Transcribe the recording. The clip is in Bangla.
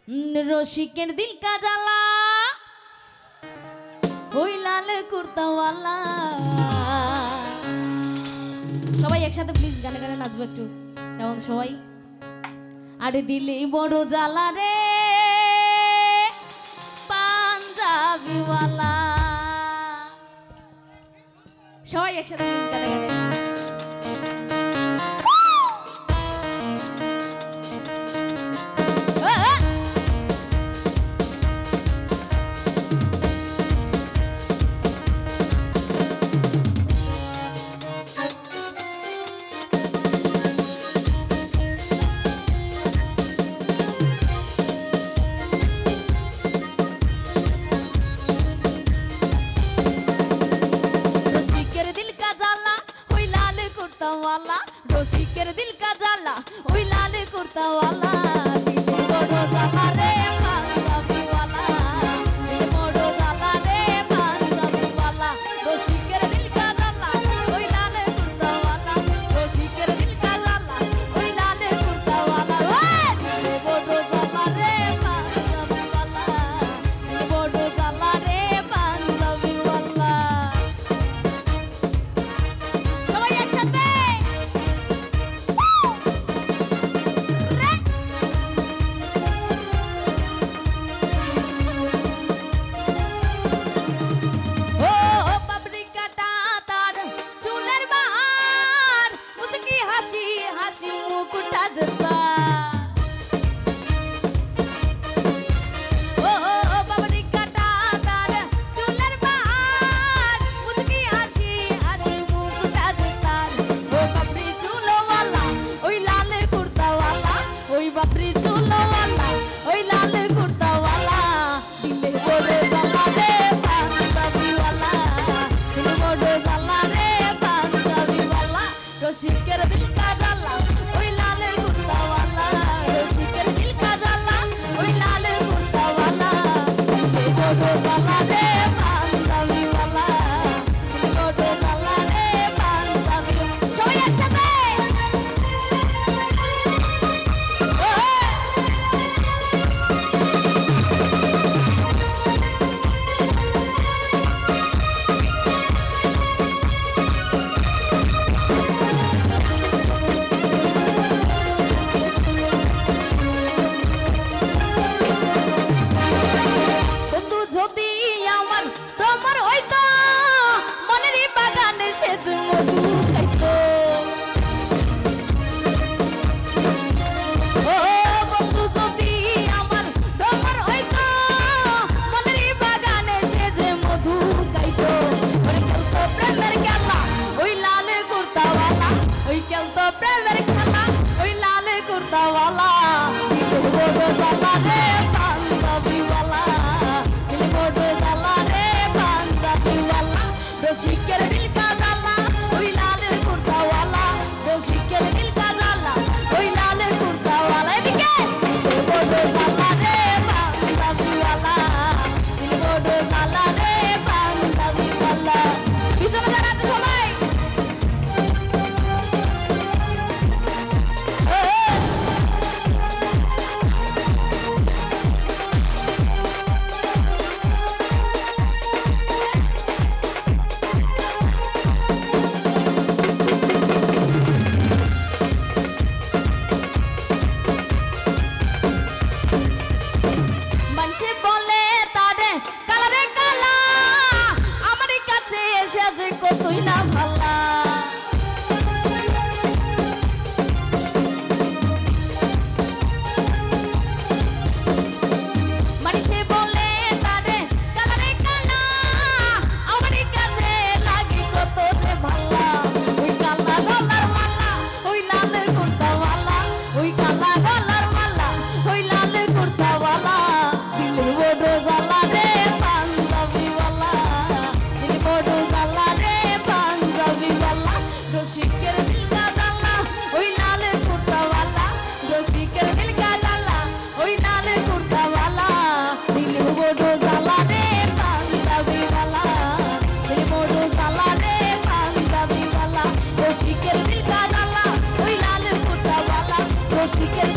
রসিকের দিল কা জ্বালা ওই লাল কুর্তাওয়ালা। সবাই একসাথে প্লিজ গানে গানে নাচবো একটু, কেমন সবাই? আরে দিলে বড় জ্বালা রে পাঞ্জাবিওয়ালা। সবাই একসাথে প্লিজ গানে গানে। রসিকের দিল কা জ্বালা ওই লাল কুর্তাওয়ালা। দিলে বড় জ্বালা রে পাঞ্জাবিওয়ালা, দিলে বড় জ্বালা রে পাঞ্জাবিওয়ালা। রসিকের দিল কা জ্বালা ওই লাল কুর্তাওয়ালা, রসিকের দিল কা জ্বালা ওই লাল কুর্তাওয়ালা। দিলে বড় জ্বালা রে পাঞ্জাবিওয়ালা, দিলে বড় জ্বালা রে পাঞ্জাবিওয়ালা। সবাই একসাথে বাপরি চুলওয়ালা ওই লাল কুর্তাওয়ালা। দিলে বড় জ্বালা রে পাঞ্জাবিওয়ালা, দিলে বড় জ্বালা রে পাঞ্জাবিওয়ালা। রসিকের দিল কা জ্বালা ওই লাল কুর্তাওয়ালা, রসিকের দিল কা জ্বালা ওই লাল কুর্তাওয়ালা। দিলে বড় জ্বালা রে পাঞ্জাবিওয়ালা, দিলে বড় জ্বালা রে পাঞ্জাবিওয়ালা। সবাই একসাথে কুর্তাওয়ালা। দিলে বড় জ্বালা রে পাঞ্জাবিওয়ালা, দিলে বড় জ্বালা রে পাঞ্জাবিওয়ালা। রসিকের দিল কা জ্বালা ওই লাল কুর্তাওয়ালা, রসিকের দিল কা জ্বালা ওই লাল কুর্তাওয়ালা। এদিকে দিলে বড় জ্বালা রে পাঞ্জাবিওয়ালা, দিলে বড় জ্বালা রে পাঞ্জাবিওয়ালা। পিছনে যারা আছে সবাই কতই না ভালা। মানুষে বলে তারে কালারে কালা, আমার কাছে লাগে কত যে ভালা। ওই কালা গলার মালা ওই লাল কুর্তাওয়ালা, ওই কালা গলার মালা ওই লাল কুর্তাওয়ালা। দিলে বড় জ্বালা রে পাঞ্জাবিওয়ালা, দিলে বড় জ্বালা রে পাঞ্জাবিওয়ালা। রসিকের দিল কা জ্বালা ওই লাল কুর্তাওয়ালা, রসিকের দিল কা জ্বালা ওই লাল কুর্তাওয়ালা। দিলে বড় জ্বালা রে পাঞ্জাবিওয়ালা, দিলে বড় জ্বালা রে পাঞ্জাবিওয়ালা। রসিকের দিল কা জ্বালা ওই লাল কুর্তাওয়ালা, রসিকের